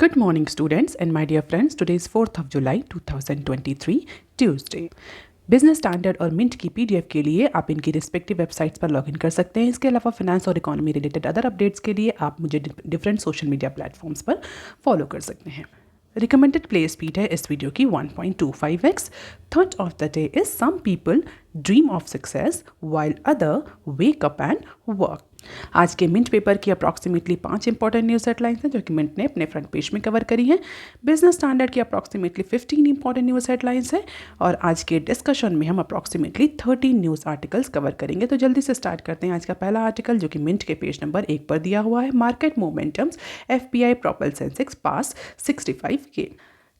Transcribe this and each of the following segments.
Good morning, students and my dear friends. Today is 4th of July 2023, Tuesday. Business standard और mint की PDF के लिए आप इनकी रिस्पेक्टिव वेबसाइट्स पर लॉगिन कर सकते हैं। इसके अलावा फाइनेंस और इकोनॉमी रिलेटेड अदर अपडेट्स के लिए आप मुझे डिफरेंट सोशल मीडिया प्लेटफॉर्म्स पर फॉलो कर सकते हैं। रिकमेंडेड प्ले स्पीड है इस वीडियो की 1.25x। Thought of the day is some people dream of success while other wake up and work. आज के मिंट पेपर की अप्रॉक्सीमेटली 5 इंपॉर्टेंट न्यूज़ हेडलाइंस हैं जो कि मिंट ने अपने फ्रंट पेज में कवर करी हैं। बिजनेस स्टैंडर्ड की अप्रॉक्सीमेटली 15 इंपॉर्टेंट न्यूज़ हेडलाइंस हैं और आज के डिस्कशन में हम अप्रॉक्सीमेटली 13 न्यूज़ आर्टिकल्स कवर करेंगे। तो जल्दी से स्टार्ट करते हैं। आज का पहला आर्टिकल जो कि मिंट के पेज नंबर 1 पर दिया हुआ है, market momentums FPI propel Sensex पास 65K।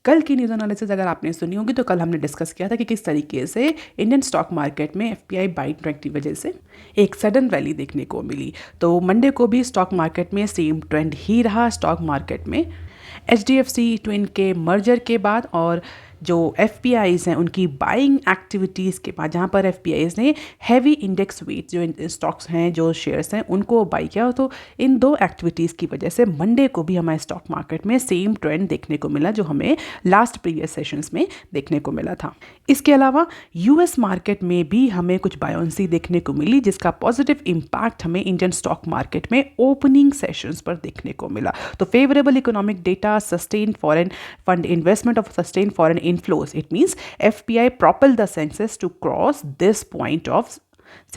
कल की न्यूज़ एनालिसिस अगर आपने सुनी होगी तो कल हमने डिस्कस किया था कि किस तरीके से इंडियन स्टॉक मार्केट में एफपीआई बाई ट्रेंड की वजह से एक सडन रैली देखने को मिली। तो मंडे को भी स्टॉक मार्केट में सेम ट्रेंड ही रहा। स्टॉक मार्केट में एचडीएफसी ट्विन के मर्जर के बाद और जो एफपीआईज़ हैं उनकी बाइंग एक्टिविटीज़ के बाद, जहाँ पर एफपीआईज़ ने हैवी इंडेक्स वेट जो स्टॉक्स हैं, जो शेयर्स हैं, उनको बाई किया। तो इन दो एक्टिविटीज़ की वजह से मंडे को भी हमारे स्टॉक मार्केट में सेम ट्रेंड देखने को मिला जो हमें लास्ट प्रीवियस सेशंस में देखने को मिला था। इसके अलावा यूएस मार्केट में भी हमें कुछ बायोंसी देखने को मिली जिसका पॉजिटिव इम्पैक्ट हमें इंडियन स्टॉक मार्केट में ओपनिंग सेशंस पर देखने को मिला। तो favourable economic data, sustain foreign fund investment of sustain foreign inflows. It means FPI propelled the Sensex to cross this point of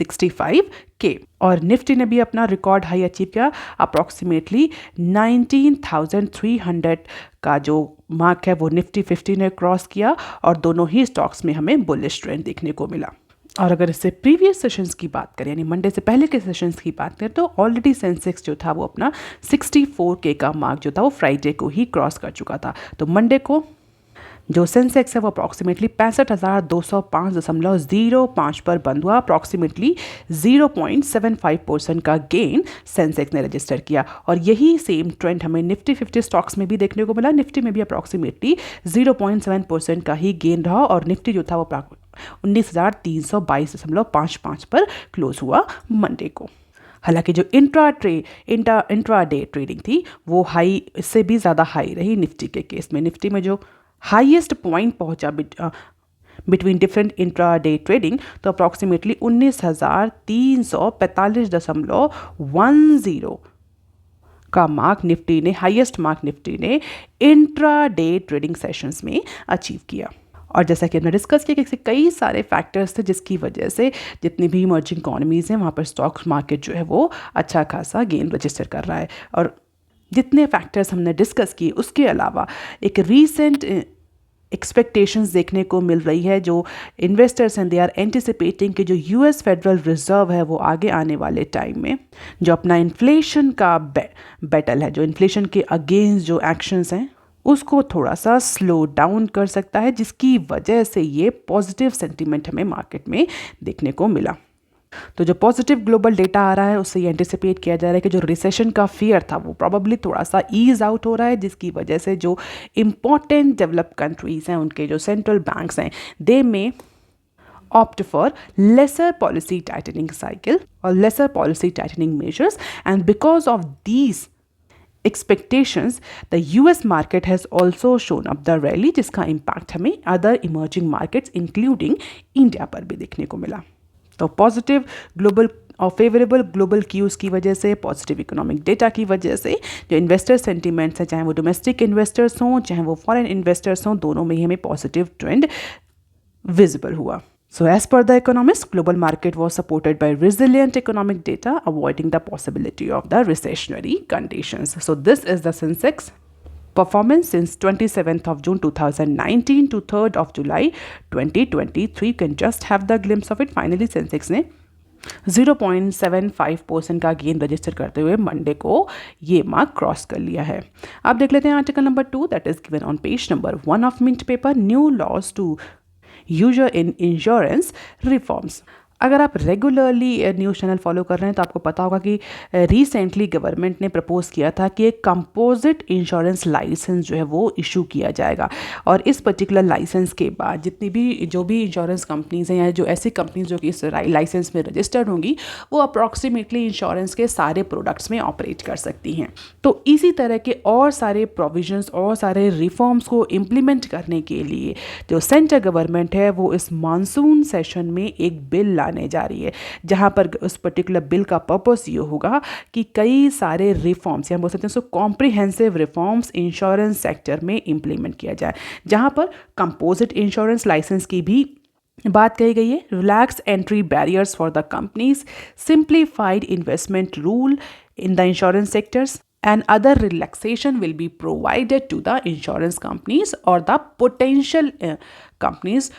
65K और निफ्टी ने भी अपना रिकॉर्ड हाई अचीव किया। अप्रॉक्सीमेटली 19,300 का जो मार्क है वो निफ्टी 50 ने क्रॉस किया और दोनों ही स्टॉक्स में हमें बुलिश ट्रेंड देखने को मिला। और अगर इससे प्रीवियस सेशंस की बात करें, यानी मंडे से पहले के सेशंस की बात करें, तो ऑलरेडी सेंसेक्स जो था वो अपना 64K का मार्क जो था वो फ्राइडे को ही क्रॉस कर चुका था। तो मंडे को जो सेंसेक्स है वो अप्रॉक्सीमेटली 65,205.05 पर बंद हुआ। अप्रॉक्सीमेटली 0.75% का गेन सेंसेक्स ने रजिस्टर किया और यही सेम ट्रेंड हमें निफ्टी 50 स्टॉक्स में भी देखने को मिला। निफ्टी में भी अप्रॉक्सीमेटली 0.7% का ही गेन रहा और निफ्टी जो था वो 19,322.55 पर क्लोज हुआ मंडे को। हालांकि जो इंट्राडे ट्रेडिंग थी वो हाई इससे भी ज़्यादा हाई रही निफ्टी के केस में। निफ्टी में जो हाईएस्ट पॉइंट पहुंचा बिटवीन डिफरेंट इंट्राडे ट्रेडिंग तो अप्रॉक्सीमेटली 19,345.10 का मार्क निफ्टी ने, हाईएस्ट मार्क निफ्टी ने इंट्राडे ट्रेडिंग सेशंस में अचीव किया। और जैसा कि हमने डिस्कस किया कि कई सारे फैक्टर्स थे जिसकी वजह से जितनी भी इमर्जिंग इकोनॉमीज़ हैं वहाँ पर स्टॉक मार्केट जो है वो अच्छा खासा गेन रजिस्टर कर रहा है। और जितने फैक्टर्स हमने डिस्कस किए उसके अलावा एक रीसेंट एक्सपेक्टेशंस देखने को मिल रही है। जो इन्वेस्टर्स हैं दे आर एंटिसिपेटिंग कि जो यूएस फेडरल रिजर्व है वो आगे आने वाले टाइम में जो अपना इन्फ्लेशन का बैटल है, जो इन्फ्लेशन के अगेंस्ट जो एक्शंस हैं उसको थोड़ा सा स्लो डाउन कर सकता है, जिसकी वजह से ये पॉजिटिव सेंटीमेंट हमें मार्केट में देखने को मिला। तो जो पॉजिटिव ग्लोबल डेटा आ रहा है उससे ये एंटिसिपेट किया जा रहा है कि जो रिसेशन का फियर था वो प्रॉबेबली थोड़ा सा ईज आउट हो रहा है, जिसकी वजह से जो इम्पॉर्टेंट डेवलप्ड कंट्रीज़ हैं उनके जो सेंट्रल बैंक्स हैं दे में opt for lesser policy tightening cycle or lesser policy tightening measures, and because of these expectations the US market has also shown up the rally जिसका इम्पैक्ट हमें other emerging markets including India पर भी देखने को मिला। तो positive global और favourable global queues की वजह से, पॉजिटिव इकोनॉमिक डेटा की वजह से जो इन्वेस्टर सेंटीमेंट्स हैं, चाहे वो डोमेस्टिक इन्वेस्टर्स हों चाहे वो फॉरेन इन्वेस्टर्स हों, दोनों में ही हमें पॉजिटिव ट्रेंड विजिबल हुआ। So as per the economists, global market was supported by resilient economic data, avoiding the possibility of the recessionary conditions. So this is the Sensex performance since 27th of June 2019 to 3rd of July 2023. You can just have the glimpse of it. Finally, Sensex ने 0.75% का gain register करते हुए Monday को ये mark cross कर लिया है। अब देख लेते हैं article number 2 that is given on page number 1 of Mint paper, new laws to user in insurance reforms. अगर आप रेगुलरली न्यूज़ चैनल फॉलो कर रहे हैं तो आपको पता होगा कि रिसेंटली गवर्नमेंट ने प्रपोज किया था कि एक कंपोजिट इंश्योरेंस लाइसेंस जो है वो इशू किया जाएगा। और इस पर्टिकुलर लाइसेंस के बाद जितनी भी जो भी इंश्योरेंस कंपनीज हैं या जो ऐसी कंपनीज जो कि इस लाइसेंस में रजिस्टर्ड होंगी वो अप्रॉक्सीमेटली इंश्योरेंस के सारे प्रोडक्ट्स में ऑपरेट कर सकती हैं। तो इसी तरह के और सारे प्रोविजंस और सारे रिफॉर्म्स को इम्प्लीमेंट करने के लिए जो सेंट्रल गवर्नमेंट है वो इस मानसून सेशन में एक बिल लाने जा रही है, जहां पर उस पर्टिकुलर बिल का पर्पस ये होगा कि कई सारे रिफॉर्म्स या बोल सकते हैं सो कॉम्प्रिहेंसिव रिफॉर्म्स इंश्योरेंस सेक्टर में इम्प्लीमेंट किया जाए, जहां पर कंपोजिट इंश्योरेंस लाइसेंस की भी बात कही गई है, relax entry barriers for the companies, simplified investment rule in the insurance sectors, and other relaxation will be provided to the insurance companies or the potential companies,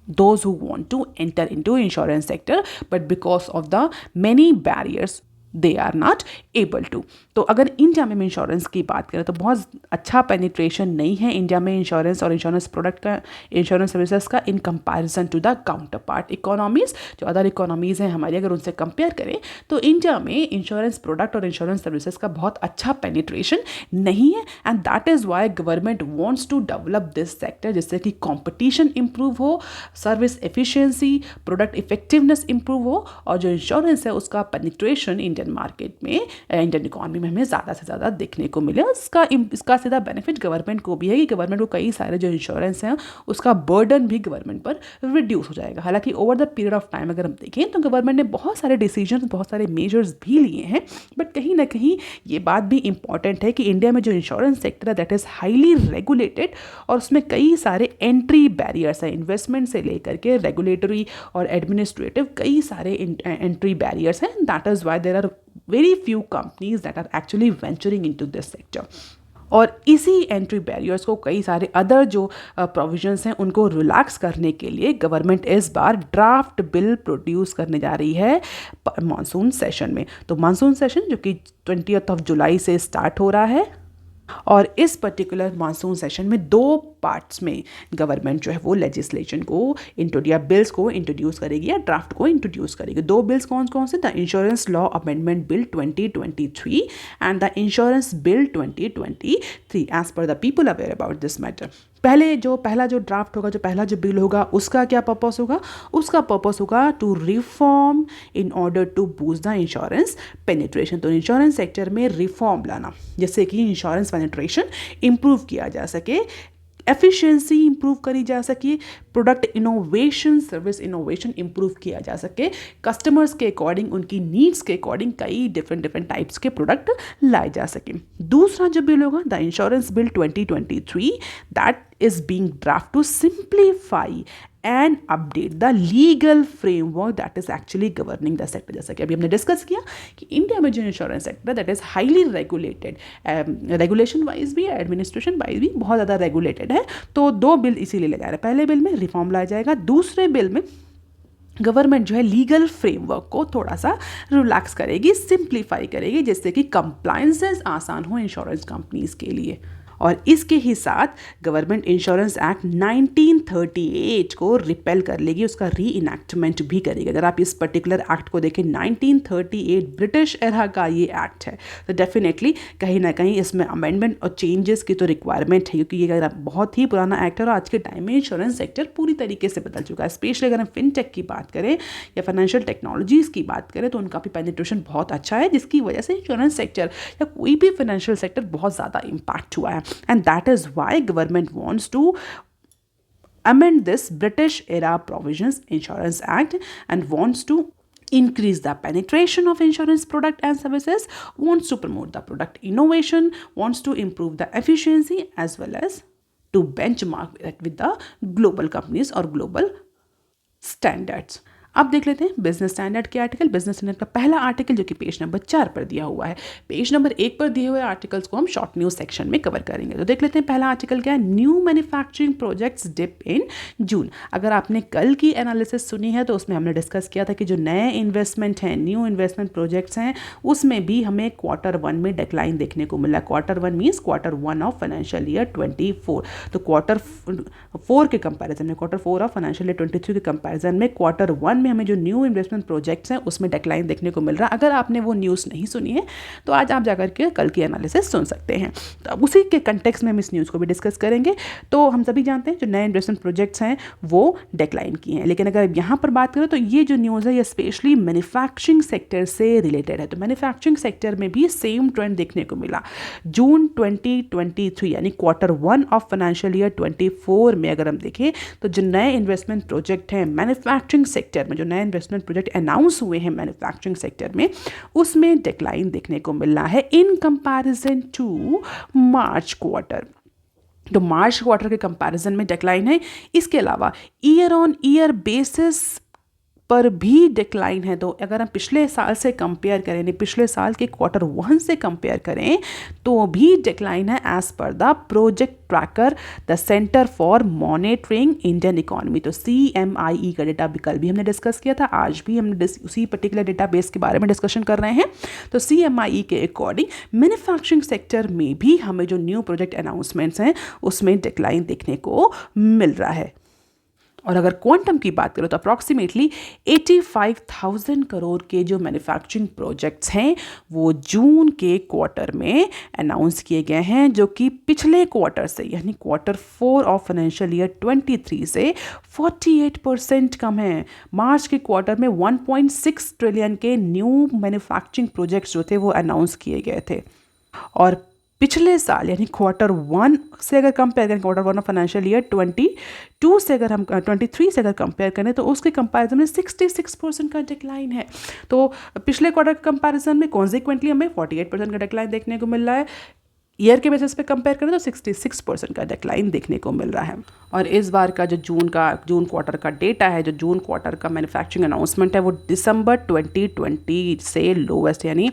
those who want to enter into insurance sector but because of the many barriers they are not able to। तो अगर India में insurance की बात करें तो बहुत अच्छा penetration नहीं है इंडिया में इंश्योरेंस और इंश्योरेंस प्रोडक्ट का, इंश्योरेंस सर्विसेज का in comparison to the counter part economies. जो अदर इकोनॉमीज़ हैं हमारी, अगर उनसे कंपेयर करें तो इंडिया में इंश्योरेंस प्रोडक्ट और इंश्योरेंस सर्विसेज का बहुत अच्छा पेनिट्रेशन नहीं है, and that is why government wants to develop this sector, जिससे कि कॉम्पिटिशन इंप्रूव हो, service efficiency, product effectiveness improve हो, और जो इंश्योरेंस है उसका पेनिट्रेशन इंडियन मार्केट में, इंडियन इकोनॉमी में हमें ज़्यादा से ज़्यादा देखने को मिले। इसका सीधा बेनिफिट गवर्नमेंट को भी है कि गवर्नमेंट को कई सारे जो इंश्योरेंस हैं उसका बर्डन भी गवर्नमेंट पर रिड्यूस हो जाएगा। हालांकि over the period of time अगर हम देखें तो गवर्नमेंट ने बहुत सारे डिसीजन, बहुत सारे मेजर्स भी लिए हैं, बट कहीं ना कहीं ये बात भी इंपॉर्टेंट है कि इंडिया में जो इंश्योरेंस सेक्टर है दैट इज़ हाईली रेगुलेटेड, और उसमें कई सारे एंट्री बैरियर्स हैं, इन्वेस्टमेंट से लेकर के रेगुलेटरी और एडमिनिस्ट्रेटिव कई सारे एंट्री बैरियर्स हैं। That is why there are very few companies that are actually venturing into this sector। और इसी एंट्री बैरियर्स को कई सारे अदर जो प्रोविजंस हैं उनको रिलैक्स करने के लिए गवर्नमेंट इस बार ड्राफ्ट बिल प्रोड्यूस करने जा रही है मानसून सेशन में। तो मानसून सेशन जो कि 20 जुलाई से स्टार्ट हो रहा है, और इस पर्टिकुलर मानसून सेशन में 2 पार्ट्स में गवर्नमेंट जो है वो लेजिस्लेशन को या बिल्स को इंट्रोड्यूस करेगी या ड्राफ्ट को इंट्रोड्यूस करेगी। 2 बिल्स कौन कौन से? The insurance law amendment bill 2023 and the insurance bill 2023। As per the people aware about this matter, पहला जो ड्राफ्ट होगा, जो पहला जो बिल होगा, उसका क्या पर्पस होगा? उसका पर्पस होगा to reform in order to boost the insurance penetration. तो इंश्योरेंस सेक्टर में रिफॉर्म लाना जिससे कि इंश्योरेंस पेनिट्रेशन इंप्रूव किया जा सके, एफिशिएंसी इंप्रूव करी जा सके, product innovation, service innovation improve किया जा सके, कस्टमर्स के अकॉर्डिंग, उनकी नीड्स के अकॉर्डिंग कई डिफरेंट टाइप्स के प्रोडक्ट लाए जा सके। दूसरा जो बिल होगा the insurance bill 2023, that is being drafted to simplify and update the legal framework that is actually governing the sector। जैसा कि अभी हमने डिस्कस किया कि इंडिया में जो insurance sector that is highly regulated, regulation wise भी, एडमिनिस्ट्रेशन वाइज भी बहुत ज़्यादा रेगुलेटेड है। तो 2 बिल इसीलिए ले जा रहे हैं। पहले बिल में रिफॉर्म लाया जाएगा, दूसरे बिल में गवर्नमेंट जो है लीगल फ्रेमवर्क को थोड़ा सा रिलैक्स करेगी, सिंप्लीफाई करेगी, जिससे कि कंप्लायंसेस आसान हो इंश्योरेंस कंपनीज के लिए। और इसके ही साथ गवर्नमेंट इंश्योरेंस एक्ट 1938 को रिपेल कर लेगी, उसका री इनैक्टमेंट भी करेगी। अगर आप इस पर्टिकुलर एक्ट को देखें, 1938 ब्रिटिश एरा का ये एक्ट है, तो डेफिनेटली कहीं ना कहीं इसमें अमेंडमेंट और चेंजेस की तो रिक्वायरमेंट है, क्योंकि ये अगर बहुत ही पुराना एक्ट है और आज के टाइम में इंश्योरेंस सेक्टर पूरी तरीके से बदल चुका है। स्पेशली अगर हम फिनटेक की बात करें या फाइनेंशियल टेक्नोलॉजीज़ की बात करें तो उनका भी पेनिट्रेशन बहुत अच्छा है, जिसकी वजह से इंश्योरेंस सेक्टर या कोई भी फाइनेंशियल सेक्टर बहुत ज़्यादा इम्पैक्ट हुआ है। And that is why government wants to amend this British era provisions Insurance Act and wants to increase the penetration of insurance product and services, wants to promote the product innovation, wants to improve the efficiency as well as to benchmark it with the global companies or global standards। अब देख लेते हैं business standard के article. Business standard का पहला article जो कि page number 4 पर दिया हुआ है। पेज नंबर 1 पर दिए हुए आर्टिकल्स को हम शॉर्ट न्यूज सेक्शन में कवर करेंगे। तो देख लेते हैं पहला आर्टिकल क्या है, new manufacturing projects dip in June. अगर आपने कल की एनालिसिस सुनी है तो उसमें हमने डिस्कस किया था कि जो नए इन्वेस्टमेंट हैं, न्यू इन्वेस्टमेंट प्रोजेक्ट्स हैं, उसमें भी हमें Q1 में डिक्लाइन देखने को मिला। Q1 means Q1 of financial year 24। तो Q4 के कंपेरिजन में, Q4 ऑफ फाइनेंशियल ईयर 23 के कंपेरिजन में Q1 में हमें जो न्यू इन्वेस्टमेंट प्रोजेक्ट्स हैं उसमें डिक्लाइन देखने को मिल रहा है। अगर आपने वो न्यूज़ नहीं सुनी है तो आज आप जाकर के कल की एनालिसिस सुन सकते हैं। तो अब उसी के कंटेक्स्ट में हम इस न्यूज़ को भी डिस्कस करेंगे। तो हम सभी जानते हैं जो नए इन्वेस्टमेंट प्रोजेक्ट्स हैं वो डिक्लाइन किए हैं, लेकिन अगर यहाँ पर बात करें तो ये जो न्यूज़ है ये स्पेशली मैन्युफैक्चरिंग सेक्टर से रिलेटेड है। तो मैन्युफैक्चरिंग सेक्टर में भी सेम ट्रेंड देखने को मिला। जून 2023 यानी Q1 ऑफ फाइनेंशियल ईयर 24 में अगर हम देखें तो जो नए इन्वेस्टमेंट प्रोजेक्ट हैं मैन्युफैक्चरिंग सेक्टर में, जो नए इन्वेस्टमेंट प्रोजेक्ट अनाउंस हुए हैं मैन्युफैक्चरिंग सेक्टर में, उसमें डिक्लाइन देखने को मिल रहा है in comparison to March quarter. तो मार्च क्वार्टर के कंपैरिजन में डिक्लाइन है। इसके अलावा ईयर ऑन ईयर बेसिस पर भी डिक्लाइन है। तो अगर हम पिछले साल से कंपेयर करें, यानी पिछले साल के Q1 से कंपेयर करें तो भी डिक्लाइन है as per the project tracker the centre for monitoring Indian economy. तो CMIE का डेटा कल भी हमने डिस्कस किया था, आज भी हम उसी पर्टिकुलर डेटाबेस के बारे में डिस्कशन कर रहे हैं। तो CMIE के अकॉर्डिंग मैन्युफैक्चरिंग सेक्टर में भी हमें जो न्यू प्रोजेक्ट अनाउंसमेंट्स हैं उसमें डिक्लाइन देखने को मिल रहा है। और अगर क्वांटम की बात करें तो अप्रॉक्सीमेटली 85,000 करोड़ के जो मैन्युफैक्चरिंग प्रोजेक्ट्स हैं वो जून के क्वार्टर में अनाउंस किए गए हैं, जो कि पिछले क्वार्टर से यानी Q4 ऑफ फाइनेंशियल ईयर 23 से 48% कम है। मार्च के क्वार्टर में 1.6 ट्रिलियन के न्यू मैन्युफैक्चरिंग प्रोजेक्ट्स जो थे वो अनाउंस किए गए थे। और पिछले साल यानी Q1 से अगर कंपेयर करें, Q1 ऑफ फाइनेंशियल ईयर 22 से अगर हम 23 से अगर कंपेयर करें तो उसके कंपैरिजन में 66% का डिक्लाइन है। तो पिछले क्वार्टर के कंपैरिजन में कॉन्सिक्वेंटली हमें 48% का डिक्लाइन देखने को मिल रहा है। ईयर के बेसिस पे कंपेयर करें तो 66% का डिक्लाइन देखने को मिल रहा है। और इस बार का जो जून क्वार्टर का डेटा है, जो जून क्वार्टर का मैन्युफैक्चरिंग अनाउंसमेंट है वो दिसंबर 2020 से लोवेस्ट, यानी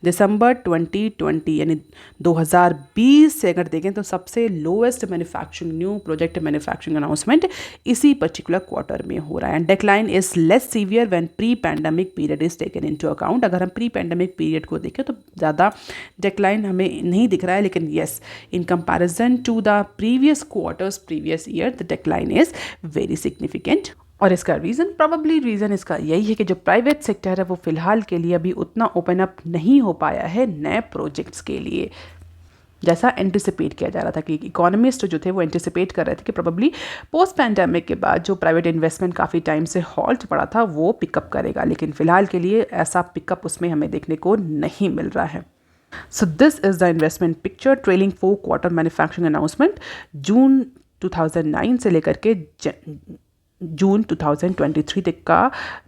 दिसंबर 2020 यानी 2020 से अगर देखें तो सबसे lowest manufacturing new project manufacturing announcement इसी पर्टिकुलर क्वार्टर में हो रहा है। And decline is less severe when pre pandemic period is taken into account. अगर हम प्री पैंडेमिक पीरियड को देखें तो ज़्यादा डिक्लाइन हमें नहीं दिख रहा है, लेकिन yes, in comparison to the previous quarters, previous year, the decline is very significant. और इसका रीज़न इसका यही है कि जो प्राइवेट सेक्टर है वो फिलहाल के लिए अभी उतना ओपन अप नहीं हो पाया है नए प्रोजेक्ट्स के लिए, जैसा एंटिसिपेट किया जा रहा था। कि इकोनॉमिस्ट जो थे वो एंटिसिपेट कर रहे थे कि प्रोबेबली पोस्ट पैंडेमिक के बाद जो प्राइवेट इन्वेस्टमेंट काफ़ी टाइम से हॉल्ट पड़ा था वो पिकअप करेगा, लेकिन फ़िलहाल के लिए ऐसा पिकअप उसमें हमें देखने को नहीं मिल रहा है। So this is the investment picture trailing 4 quarter manufacturing announcement जून 2009 से लेकर के जून 2023 तक का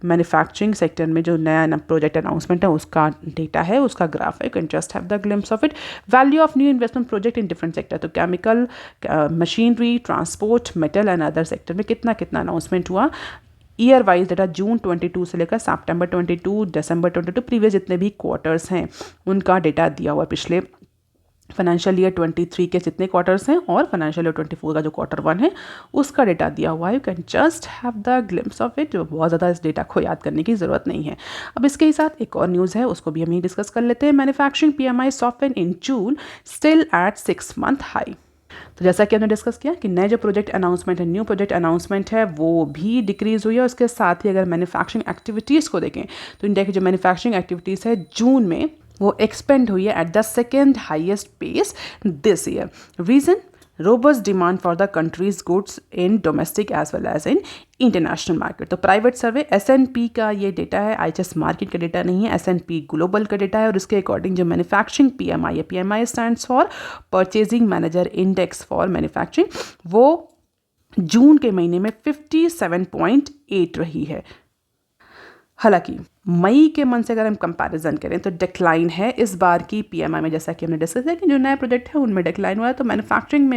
मैन्युफैक्चरिंग सेक्टर में जो नया प्रोजेक्ट अनाउंसमेंट है उसका डेटा है, उसका ग्राफ है। You can just have the glimpse of it. Value of new investment project in different sector, तो chemical, machinery, transport, metal and other sector में कितना अनाउंसमेंट हुआ। ईयर वाइज डेटा जून 22 से लेकर सितंबर 22, दिसंबर 22, प्रीवियस जितने भी क्वार्टर्स हैं उनका डेटा दिया हुआ है। पिछले फाइनेंशियल ईयर 23 के जितने क्वार्टर्स हैं और फाइनेंशियल ईयर 24 का जो Q1 है उसका डेटा दिया हुआ है। You can just have the glimpse of it. बहुत ज़्यादा इस डेटा को याद करने की ज़रूरत नहीं है। अब इसके ही साथ एक और न्यूज़ है, उसको भी हम ही डिस्कस कर लेते हैं। Manufacturing PMI software in June still at 6 month high. तो जैसा कि हमने डिस्कस किया कि नए जो प्रोजेक्ट अनाउंसमेंट है, न्यू प्रोजेक्ट अनाउंसमेंट है वो भी डिक्रीज़ हुई है। उसके साथ ही अगर मैन्युफैक्चरिंग एक्टिविटीज़ को देखें तो इंडिया की जो मैन्युफैक्चरिंग एक्टिविटीज़ है जून में वो एक्सपेंड हुई है at the second highest pace this year. Reason robust demand for the country's goods in domestic as well as in international market. तो प्राइवेट सर्वे S&P का ये डेटा है, IHS मार्केट का डेटा नहीं है, S&P ग्लोबल का डेटा है। और उसके अकॉर्डिंग जो मैन्युफैक्चरिंग PMI है, PMI stands for purchasing manager index for manufacturing, वो जून के महीने में 57.8 रही है। हालांकि मई के मंथ से अगर हम कंपैरिजन करें तो डिक्लाइन है इस बार की PMI में। जैसा कि हमने डिस्कस किया कि जो नए प्रोजेक्ट है उनमें डिक्लाइन हुआ है, तो मैन्युफैक्चरिंग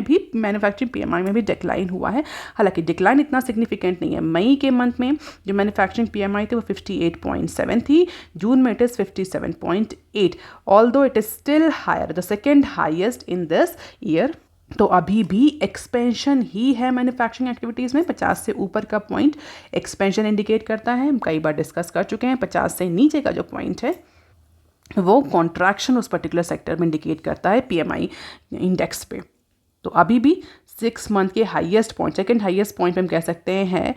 PMI में भी डिक्लाइन हुआ है। हालांकि डिक्लाइन इतना सिग्निफिकेंट नहीं है। मई के मंथ में जो मैन्युफैक्चरिंग PMI थी वो 58.7 थी, जून में it is 57.8, although it is still higher, the second highest in this year. तो अभी भी एक्सपेंशन ही है मैन्युफैक्चरिंग एक्टिविटीज़ में। 50 से ऊपर का पॉइंट एक्सपेंशन इंडिकेट करता है, हम कई बार डिस्कस कर चुके हैं। 50 से नीचे का जो पॉइंट है वो कॉन्ट्रैक्शन उस पर्टिकुलर सेक्टर में इंडिकेट करता है PMI इंडेक्स पे। तो अभी भी 6 मंथ के highest point, second highest point पे हम कह सकते हैं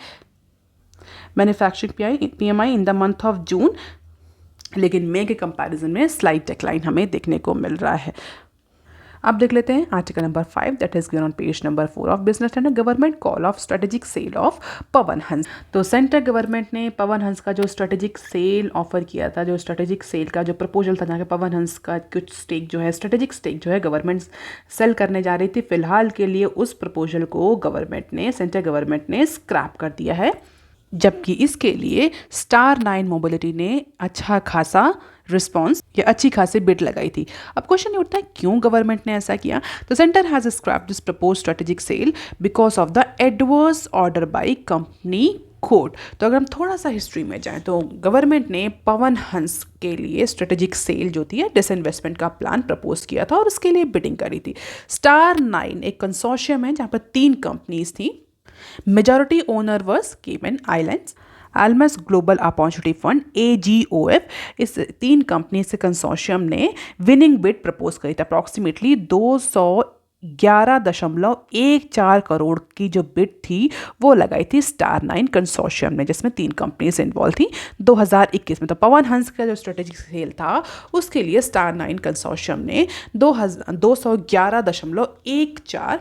manufacturing PMI in the month of June, लेकिन मई के कंपैरिजन में स्लाइट डिक्लाइन हमें देखने को मिल रहा है। अब देख लेते हैं article number 5 that is given on page number 4 of business standard, government call of strategic sale of Pawan Hans. तो सेंट्रल गवर्नमेंट ने पवन हंस का जो स्ट्रेटेजिक सेल ऑफर किया था, जो स्ट्रेटेजिक सेल का जो प्रपोजल था, जहाँ पवन हंस का कुछ स्टेक जो है, स्ट्रेटेजिक स्टेक जो है गवर्नमेंट सेल करने जा रही थी, फिलहाल के लिए उस प्रपोजल को सेंट्रल गवर्नमेंट ने स्क्रैप कर दिया है, जबकि इसके लिए स्टार 9 मोबिलिटी ने अच्छा खासा रिस्पॉन्स या अच्छी खासी बिड लगाई थी। अब क्वेश्चन ये उठता है क्यों गवर्नमेंट ने ऐसा किया। तो centre has scraped this propose strategic cell because of the adverse order by company court. तो अगर हम थोड़ा सा हिस्ट्री में जाएं तो गवर्नमेंट ने पवन हंस के लिए स्ट्रेटेजिक सेल जो थी डिसइन्वेस्टमेंट का प्लान प्रपोज किया था और उसके लिए बिडिंग करी थी। स्टार 9 एक कंसोर्शियम है जहाँ पर 3 कंपनीज थी। मेजॉरिटी ओनर वर्स केमन islands, Elms global opportunity fund AGOF। इस 3 कंपनी से कंसोर्शियम ने विनिंग बिड प्रपोज करी थी। अप्रॉक्सीमेटली 211.14 करोड़ की जो बिड थी वो लगाई थी स्टार 9 कंसोर्शियम ने, जिसमें 3 कंपनीज इन्वॉल्व थी 2021 में। तो पवन हंस का जो स्ट्रेटेजिक सेल था उसके लिए स्टार 9 कंसोर्शियम ने 211.14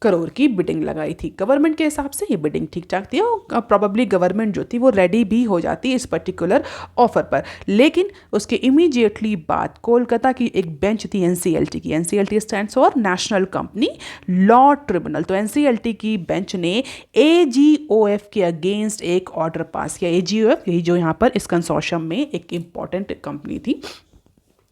करोड़ की बिडिंग लगाई थी। गवर्नमेंट के हिसाब से ये बिडिंग ठीक ठाक थी और प्रॉबेबली गवर्नमेंट जो थी वो रेडी भी हो जाती इस पर्टिकुलर ऑफर पर, लेकिन उसके इमीडिएटली बाद कोलकाता की एक बेंच थी NCLT की। NCLT stands for national company law tribunal. तो NCLT की बेंच ने AGOF के अगेंस्ट एक ऑर्डर पास किया। AGOF यही जो यहाँ पर इस कंसोर्शियम में एक इम्पॉर्टेंट कंपनी थी,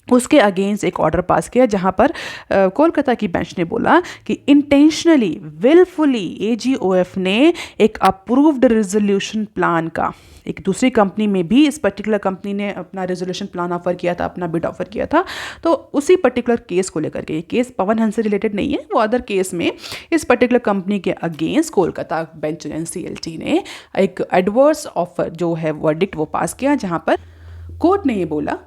उसके अगेंस्ट एक ऑर्डर पास किया जहां पर कोलकाता की बेंच ने बोला कि इंटेंशनली विलफुली AGOF ने एक अप्रूव्ड रेजोल्यूशन प्लान का, एक दूसरी कंपनी में भी इस पर्टिकुलर कंपनी ने अपना रेजोल्यूशन प्लान ऑफर किया था, अपना बिड ऑफर किया था। तो उसी पर्टिकुलर केस को लेकर के, ये केस पवन हंस से रिलेटेड नहीं है, वो अदर केस में इस पर्टिकुलर कंपनी के अगेंस्ट कोलकाता बेंच NCLT ने एक एडवर्स ऑफर जो है वर्डिक्ट वो पास किया, जहां पर कोर्ट ने ये बोला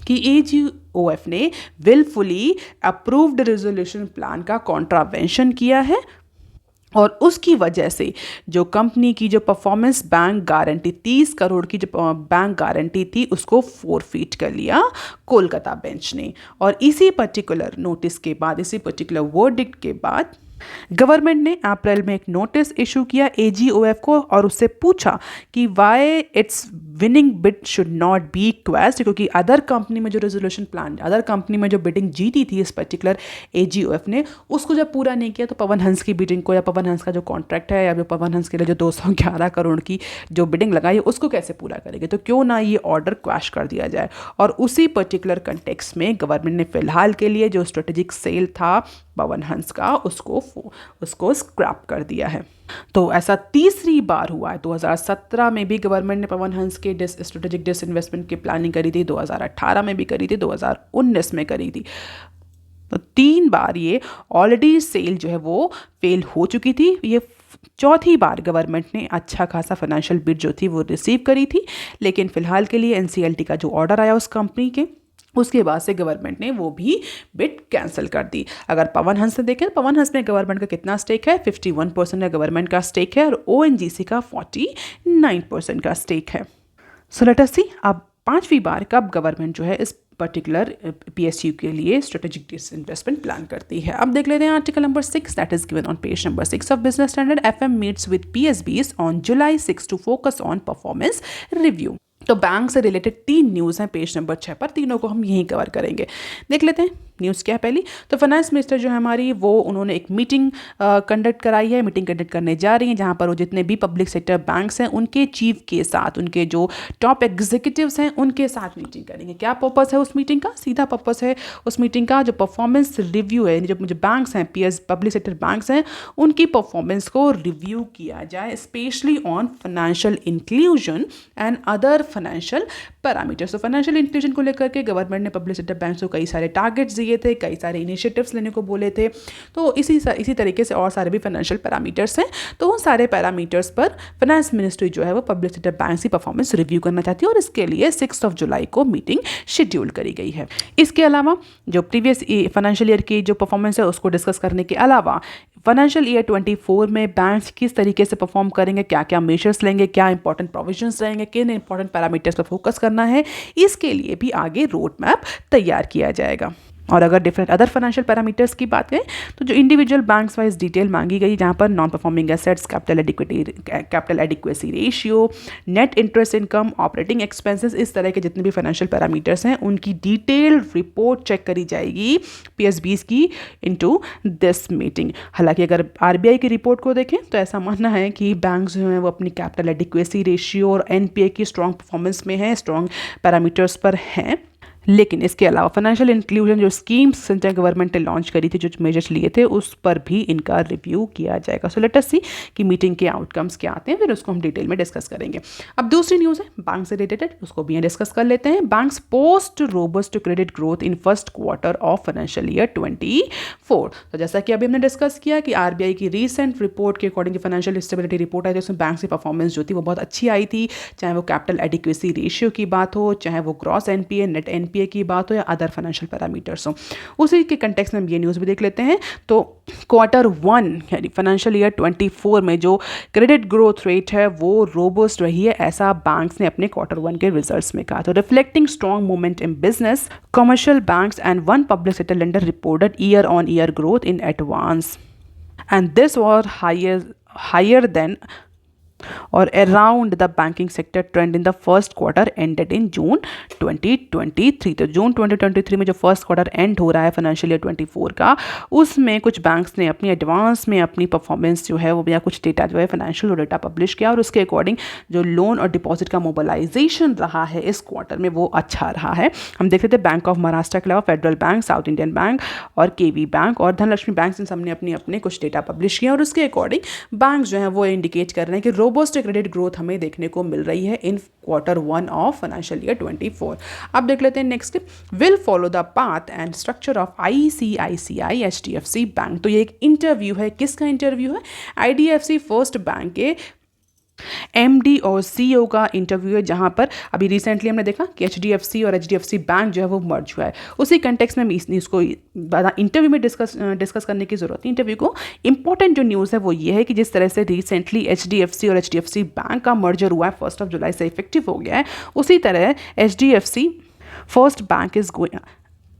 कि AGOF ने विलफुली अप्रूव्ड रेजोल्यूशन प्लान का कॉन्ट्रावेंशन किया है और उसकी वजह से जो कंपनी की जो परफॉर्मेंस बैंक गारंटी 30 करोड़ की जो बैंक गारंटी थी उसको फोरफीट कर लिया कोलकाता बेंच ने। और इसी पर्टिकुलर नोटिस के बाद, इसी पर्टिकुलर वर्डिक्ट के बाद गवर्नमेंट ने अप्रैल में एक नोटिस इशू किया AGOF को और उससे पूछा कि why it's winning bid should not be quest, क्योंकि अदर कंपनी में जो रेजोल्यूशन प्लान, अदर कंपनी में जो बिडिंग जीती थी इस पर्टिकुलर AGOF ने, उसको जब पूरा नहीं किया तो पवन हंस की बिडिंग को या पवन हंस का जो कॉन्ट्रैक्ट है या जो पवन हंस के लिए जो 211 करोड़ की जो बिडिंग लगाई है उसको कैसे पूरा करेंगे। तो क्यों ना ये ऑर्डर क्वैश कर दिया जाए। और उसी पर्टिकुलर कंटेक्स्ट में गवर्नमेंट ने फिलहाल के लिए जो स्ट्रेटेजिक सेल था पवन हंस का उसको स्क्रैप कर दिया है। तो ऐसा तीसरी बार हुआ है। 2017 में भी गवर्नमेंट ने पवन हंस के स्ट्रेटेजिक डिसइन्वेस्टमेंट की प्लानिंग करी थी, 2018 में भी करी थी, 2019 में करी थी। तो 3 बार ये ऑलरेडी सेल जो है वो फेल हो चुकी थी। ये चौथी बार गवर्नमेंट ने अच्छा खासा फाइनेंशियल बिड जो थी वो रिसीव करी थी, लेकिन फिलहाल के लिए NCLT का जो ऑर्डर आया उस कंपनी के, उसके बाद से गवर्नमेंट ने वो भी बिड कैंसिल कर दी। अगर पवन हंस से देखें, पवन हंस में गवर्नमेंट का कितना स्टेक है, 51% का गवर्नमेंट का स्टेक है और ONGC का 49% का स्टेक है। सो लेट अस सी अब 5वीं बार कब गवर्नमेंट जो है इस पर्टिकुलर PSU के लिए स्ट्रेटेजिक डिसइन्वेस्टमेंट प्लान करती है। अब देख लेते हैं article number 6 that is given on page number 6 of business Standard. FM meets with PSBs on July 6 to focus on performance review. तो बैंक से रिलेटेड 3 न्यूज़ हैं पेज नंबर 6 पर, तीनों को हम यहीं कवर करेंगे। देख लेते हैं न्यूज़ क्या है। पहली तो फाइनेंस मिनिस्टर जो है हमारी, वो उन्होंने एक मीटिंग कंडक्ट कराई है, मीटिंग कंडक्ट करने जा रही हैं जहां पर वो जितने भी पब्लिक सेक्टर बैंक्स हैं उनके चीफ के साथ, उनके जो टॉप एग्जीक्यूटिव्स हैं उनके साथ मीटिंग करेंगे। क्या पर्पस है उस मीटिंग का? सीधा पर्पस है उस मीटिंग का जो परफॉर्मेंस रिव्यू है, जो बैंक्स हैं पब्लिक सेक्टर बैंक्स हैं उनकी परफॉर्मेंस को रिव्यू किया जाए, specially on financial inclusion and other financial parameters. तो फाइनेंशियल इंक्लूजन को लेकर के गवर्नमेंट ने पब्लिक सेक्टर बैंक्स को कई सारे टारगेट्स दिए थे, कई सारे इनिशिएटिव्स लेने को बोले थे। तो इसी तरीके से और सारे भी फाइनेंशियल पैरामीटर्स हैं। तो उन सारे पैरामीटर्स पर फाइनेंस मिनिस्ट्री जो है वो पब्लिक सेक्टर बैंक्स की परफॉर्मेंस रिव्यू करना चाहती है और इसके लिए 6 जुलाई को मीटिंग शेड्यूल करी गई है। इसके अलावा जो प्रीवियस फाइनेंशियल ईयर की जो परफॉर्मेंस है उसको डिस्कस करने के अलावा फाइनेंशियल ईयर 24 में बैंक्स किस तरीके से परफॉर्म करेंगे, क्या क्या मेजर्स लेंगे, क्या इंपॉर्टेंट प्रोविजंस रहेंगे, किन इंपॉर्टेंट पैरामीटर्स पर फोकस करना है, इसके लिए भी आगे रोड मैप तैयार किया जाएगा। और अगर डिफरेंट अदर फाइनेंशियल पैरामीटर्स की बात करें तो जो इंडिविजुअल बैंक्स वाइज डिटेल मांगी गई, जहाँ पर non performing assets, capital adequacy ratio, net interest income, operating expenses, इस तरह के जितने भी फाइनेंशियल पैरामीटर्स हैं उनकी डिटेल रिपोर्ट चेक करी जाएगी पीएसबीज की इनटू दिस मीटिंग। हालांकि अगर आरबीआई की रिपोर्ट को देखें तो ऐसा मानना है कि बैंक्स जो हैं वो अपनी कैपिटल एडिक्वेसी रेशियो और एनपीए की स्ट्रॉन्ग परफॉर्मेंस में है, स्ट्रॉन्ग पैरामीटर्स पर हैं। लेकिन इसके अलावा फाइनेंशियल इंक्लूजन जो स्कीम्स सेंट्रल गवर्नमेंट ने लॉन्च करी थी, जो मेजर्स लिए थे, उस पर भी इनका रिव्यू किया जाएगा। सो लेट अस सी कि मीटिंग के आउटकम्स क्या आते हैं, फिर उसको हम डिटेल में डिस्कस करेंगे। अब दूसरी न्यूज़ है बैंक से रिलेटेड, उसको भी यहाँ डिस्कस कर लेते हैं। Banks post robust credit growth in first quarter of financial year 24। तो जैसा कि अभी हमने डिस्कस किया कि आरबीआई की रीसेंट रिपोर्ट के अकॉर्डिंग फाइनेंशियल स्टेबिलिटी रिपोर्ट आई थी, उसमें बैंक की परफॉर्मेंस जो थी वो बहुत अच्छी आई थी, चाहे वो कैपिटल एडिक्वेसी रेशियो की बात हो, चाहे वो ग्रॉस एनपीए, नेट एनपीए की बात हो, या अदर फाइनेंशियल पैरामीटर्स हो। उसी के कंटेक्स्ट में हम ये न्यूज़ भी देख लेते हैं। तो क्वार्टर 1 यानी फाइनेंशियल ईयर 24 में जो क्रेडिट ग्रोथ रेट है वो रोबस्ट रही है, ऐसा बैंक्स ने अपने क्वार्टर 1 के रिजल्ट्स में कहा। तो reflecting strong movement in business, commercial banks and one public sector lender reported year on year growth in advance and this was higher than और around the banking sector trend in the first quarter ended in June 2023। तो जून 2023 में जो first quarter and हो रहा है financial year 24 का, उसमें कुछ बैंक्स ने अपनी एडवांस में अपनी परफॉर्मेंस जो है वो या कुछ डेटा जो है फाइनेंशियल डेटा पब्लिश किया, और उसके अकॉर्डिंग जो लोन और डिपॉजिट का मोबिलाइजेशन रहा है इस क्वार्टर में वो अच्छा रहा है। हम देख रहे थे बैंक ऑफ महाराष्ट्र के अलावा federal bank, south Indian bank और केवी बैंक और धनलक्ष्मी बैंक, इन सबने अपने अपने कुछ डेटा पब्लिश किया, और उसके अकॉर्डिंग बैंक जो है वो इंडिकेट कर रहे हैं कि रोबस्ट क्रेडिट ग्रोथ हमें देखने को मिल रही है इन क्वार्टर 1 ऑफ फाइनेंशियल ईयर 24। अब देख लेते हैं next, will follow the path and structure of ICICI HDFC bank. तो ये एक इंटरव्यू है, किसका इंटरव्यू है? आईडीएफसी फर्स्ट बैंक के एमडी और सीईओ का इंटरव्यू है, जहां पर अभी रिसेंटली हमने देखा कि एचडीएफसी और एचडीएफसी बैंक जो है वो मर्ज हुआ है। उसी कंटेक्स्ट में इसको इंटरव्यू में डिस्कस करने की जरूरत है। इंटरव्यू को इंपॉर्टेंट जो न्यूज़ है वो ये है कि जिस तरह से रिसेंटली एचडीएफसी और एचडीएफसी बैंक का मर्जर हुआ है, 1 जुलाई से इफेक्टिव हो गया है, उसी तरह HDFC first bank is going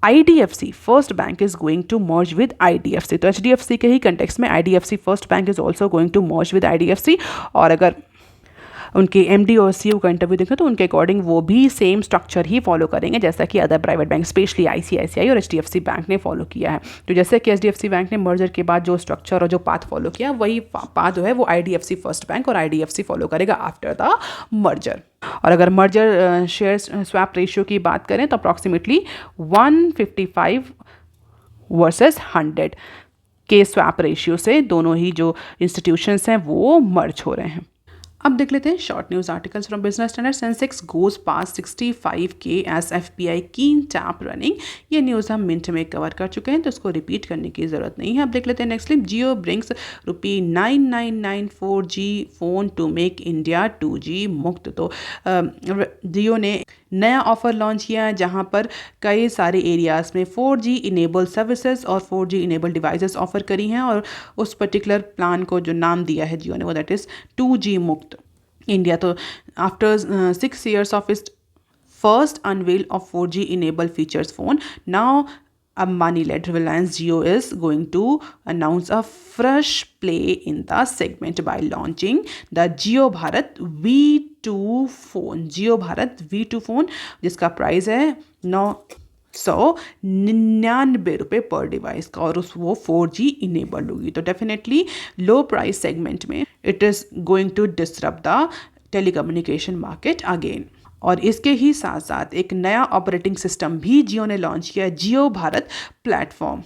IDFC first bank is going to merge with IDFC। तो HDFC के ही कंटेक्स्ट में IDFC first bank is also going to merge with IDFC। और अगर उनके एमडी और सीईओ का इंटरव्यू देखें तो उनके अकॉर्डिंग वो भी सेम स्ट्रक्चर ही फॉलो करेंगे जैसा कि other private bank specially ICICI और एचडीएफसी बैंक ने फॉलो किया है। तो जैसे कि एचडीएफसी बैंक ने मर्जर के बाद जो स्ट्रक्चर और जो पाथ फॉलो किया, वही पाथ जो है वो आईडीएफसी फर्स्ट बैंक और आईडीएफसी फॉलो करेगा आफ्टर द मर्जर। और अगर मर्जर शेयर स्वैप रेशियो की बात करें तो अप्रॉक्सीमेटली 155 वर्सेस 100 के स्वैप रेशियो से दोनों ही जो इंस्टीट्यूशंस हैं वो मर्ज हो रहे हैं। अब देख लेते हैं short news articles from Business Standard. Sensex goes past 65K as FPI keen tap running. ये न्यूज़ हम मिनट में कवर कर चुके हैं तो इसको रिपीट करने की ज़रूरत नहीं है। अब देख लेते हैं next clip. Jio brings ₹9994 4G phone to make India 2G मुक्त। तो जियो ने नया ऑफर लॉन्च किया है जहां पर कई सारे एरियाज़ में 4G इनेबल सर्विसेज और 4G इनेबल डिवाइसेस ऑफर करी हैं, और उस पर्टिकुलर प्लान को जो नाम दिया है जियो ने वो दैट इज़ 2G मुक्त इंडिया। तो after 6 years of its first unveil of 4G enable features phone, now Ambani-led Reliance Jio is going to announce a fresh play in the segment by launching the Jio Bharat V2 phone। Jio Bharat V2 phone जिसका price है 999 रुपये पर device का, और वो 4G enabled होगी। तो definitely low price segment में it is going to disrupt the telecommunication market again. और इसके ही साथ साथ एक नया ऑपरेटिंग सिस्टम भी जियो ने लॉन्च किया है, जियो भारत प्लेटफॉर्म।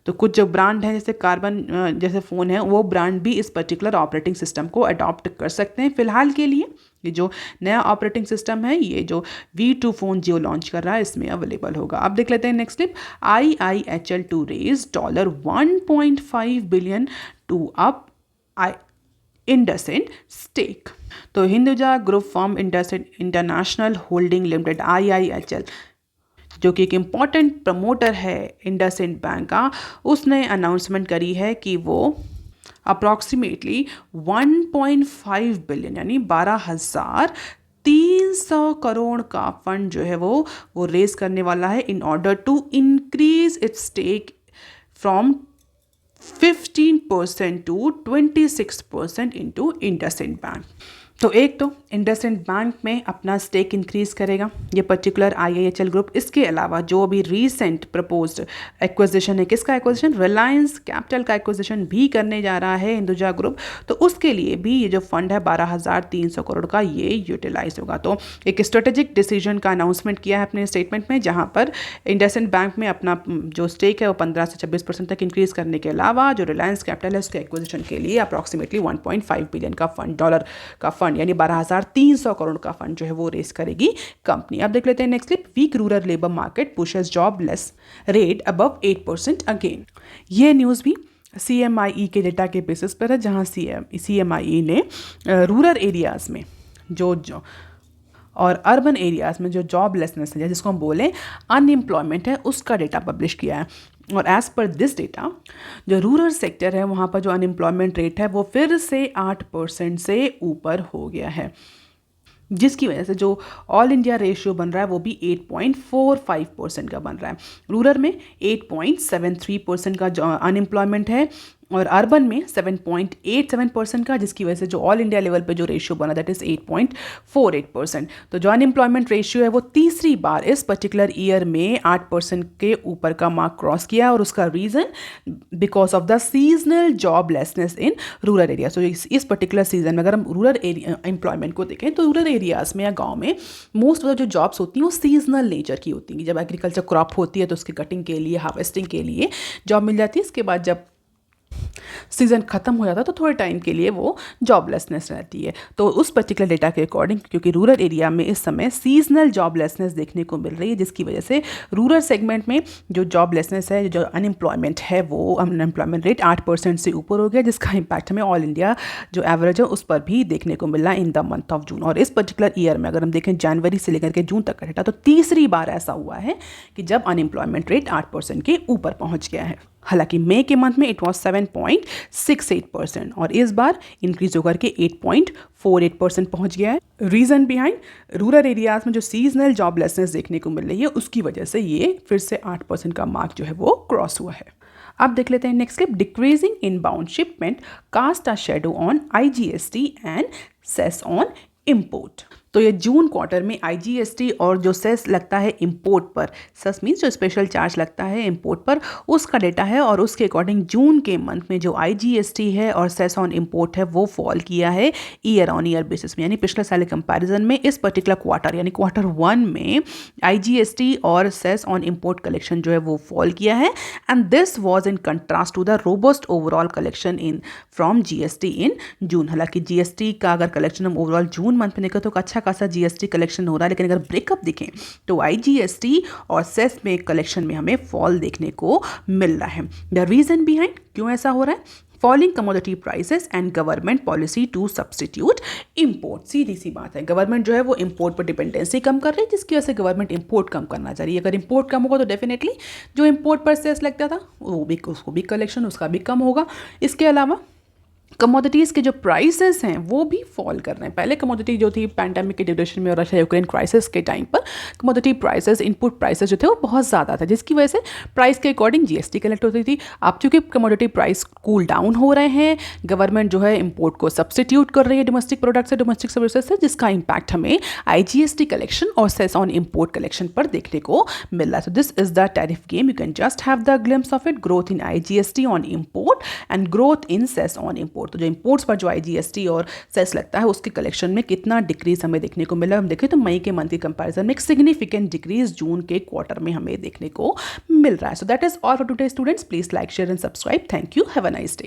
तो कुछ जो ब्रांड हैं जैसे कार्बन जैसे फ़ोन है, वो ब्रांड भी इस पर्टिकुलर ऑपरेटिंग सिस्टम को अडॉप्ट कर सकते हैं। फिलहाल के लिए ये जो नया ऑपरेटिंग सिस्टम है, ये जो V2 फ़ोन जियो लॉन्च कर रहा है, इसमें अवेलेबल होगा। अब देख लेते हैं next clip. IIHL to raise $1.5 billion to up IndusInd stake. तो Hinduja group form IndusInd international holding limited IIHL, जो कि एक इम्पॉर्टेंट प्रमोटर है इंडसइंड बैंक का, उसने अनाउंसमेंट करी है कि वो अप्रॉक्सीमेटली 1.5 बिलियन यानी 12,300 करोड़ का फंड जो है वो रेज करने वाला है in order to increase its stake from 15% to 26% into IndusInd Bank। तो एक तो IndusInd बैंक में अपना स्टेक इंक्रीज करेगा ये पर्टिकुलर IIHL ग्रुप। इसके अलावा जो अभी रीसेंट प्रपोज्ड एक्विजिशन है, किसका एक्विजिशन, रिलायंस कैपिटल का एक्विजिशन भी करने जा रहा है हिंदुजा ग्रुप। तो उसके लिए भी ये जो फंड है 12,300 करोड़ का ये यूटिलाइज होगा। तो एक स्ट्रेटेजिक डिसीजन का अनाउंसमेंट किया है अपने स्टेटमेंट में, जहाँ पर IndusInd बैंक में अपना जो स्टेक है वो 15 से 26% तक इंक्रीज करने के अलावा जो रिलायंस कैपिटल है उसके एक्विजिशन के लिए अप्रॉक्सीमेटली 1.5 बिलियन का फंड, डॉलर का फंड यानी 12,300 करोड़ का फंड जो है वो रेस करेगी कंपनी। अब देख लेते हैं next clip. Week rural labour market pushes jobless rate above 8% again. ये न्यूज़ भी CMIE के डेटा के बेसिस पर है, जहां CMIE ने रूरल एरियाज़ में जो और अर्बन एरियाज़ में जो जॉबलेसनेस है, जिसको हम बोलें अनएम्प्लॉयमेंट है, उसका डेटा पब्लिश किया है। और एज़ पर दिस डेटा जो रूरल सेक्टर है वहाँ पर जो अनएम्प्लॉयमेंट रेट है वो फिर से 8% से ऊपर हो गया है, जिसकी वजह से जो ऑल इंडिया रेशियो बन रहा है वो भी 8.45% का बन रहा है। रूरल में 8.73% का जो अनएम्प्लॉयमेंट है और अर्बन में 7.87% का, जिसकी वजह से जो ऑल इंडिया लेवल पे जो रेशियो बना दैट इज़ 8.48%। तो जो अनएम्प्लॉयमेंट रेशियो है वो तीसरी बार इस पर्टिकुलर ईयर में 8% के ऊपर का मार्क क्रॉस किया, और उसका reason because of the seasonal joblessness in rural area. So इस पर्टिकुलर सीजन में अगर हम रूरल एम्प्लॉयमेंट को देखें तो रूरल एरियाज़ में या गाँव में मोस्ट ऑफ द जो जॉब्स होती हैं वो सीजनल नेचर की होती हैं। जब एग्रीकल्चर क्रॉप होती है तो उसकी कटिंग के लिए, हार्वेस्टिंग के लिए जॉब मिल जाती है। इसके बाद जब सीज़न ख़त्म हो जाता है तो थोड़े टाइम के लिए वो जॉबलेसनेस रहती है। तो उस पर्टिकुलर डेटा के अकॉर्डिंग, क्योंकि रूरल एरिया में इस समय सीजनल जॉबलेसनेस देखने को मिल रही है, जिसकी वजह से रूरल सेगमेंट में जो जॉबलेसनेस है, जो अनएम्प्लॉयमेंट है, वो अनएम्प्लॉयमेंट रेट 8% से ऊपर हो गया, जिसका इम्पैक्ट हमें ऑल इंडिया जो एवरेज है उस पर भी देखने को मिला in the month of June. और इस पर्टिकुलर ईयर में अगर हम देखें जनवरी से लेकर के जून तक का डेटा, तो तीसरी बार ऐसा हुआ है कि जब अनएम्प्लॉयमेंट रेट 8% के ऊपर पहुँच गया है। हालांकि मई के मंथ में इट वॉज 7.68% और इस बार इंक्रीज होकर के 8.48% पहुंच गया है। रीज़न बिहाइंड रूरल एरियाज में जो सीजनल जॉबलेसनेस देखने को मिल रही है उसकी वजह से ये फिर से 8% का मार्क जो है वो क्रॉस हुआ है। अब देख लेते हैं next clip. Decreasing inbound shipment cost a shadow on IGST and cess on import. तो ये जून क्वार्टर में IGST और जो सेस लगता है इंपोर्ट पर, सेस मीन्स जो स्पेशल चार्ज लगता है इंपोर्ट पर, उसका डेटा है। और उसके अकॉर्डिंग जून के मंथ में जो IGST है और सेस ऑन इंपोर्ट है वो फॉल किया है ईयर ऑन ईयर बेसिस में, यानी पिछले साल के कंपैरिजन में इस पर्टिकुलर क्वार्टर यानी Q1 में IGST और सेस ऑन इंपोर्ट कलेक्शन जो है वो फॉल किया है। And this was in contrast to the robust overall collection in from GST in June. हालांकि GST का अगर कलेक्शन हम ओवरऑल जून मंथ में देखें तो अच्छा खासा GST कलेक्शन हो रहा है, लेकिन अगर ब्रेकअप देखें तो IGST और सेस में कलेक्शन में हमें फॉल देखने को मिल रहा है। द रीजन बिहाइंड क्यों ऐसा हो रहा है? Falling commodity prices and government policy to substitute import. सीधी सी बात है, गवर्नमेंट जो है वो इंपोर्ट पर डिपेंडेंसी कम कर रही है, जिसकी वजह से गवर्नमेंट इंपोर्ट कम करना चाह रही है। अगर इंपोर्ट कम होगा तो डेफिनेटली जो इंपोर्ट पर सेस लगता था वो भी, उसको भी कलेक्शन उसका भी कम होगा। इसके अलावा कमोडिटीज़ के जो प्राइसेस हैं वो भी फॉल कर रहे हैं। पहले कमोडिटी जो थी पैंडेमिक के ड्यूरेशन में और रशिया यूक्रेन क्राइसिस के टाइम पर कमोडिटी प्राइसेस, इनपुट प्राइसेस जो थे वो बहुत ज़्यादा था, जिसकी वजह से प्राइस के अकॉर्डिंग GST कलेक्ट होती थी। अब चूँकि कमोडिटी प्राइस कूल डाउन हो रहे हैं, गवर्नमेंट जो है इंपोर्ट को सब्सटीट्यूट कर रही है डोमेस्टिक प्रोडक्ट से, डोमेस्टिक सर्विसेज से, जिसका इम्पैक्ट हमें IGST कलेक्शन और सेस ऑन इंपोर्ट कलेक्शन पर देखने को मिल रहा है। So this is the tariff game, you can just have the glimpse of it. Growth in IGST on import and growth in cess on import. तो जो imports पर जो IGST और सेस लगता है उसके कलेक्शन में कितना डिक्रीज हमें देखने को मिला। हम देखें तो मई के मंथ के कंपैरिजन में एक सिग्निफिकेंट डिक्रीज जून के क्वार्टर में हमें देखने को मिल रहा है। So that is all for today students. Please like, share and subscribe. Thank you. Have a nice day.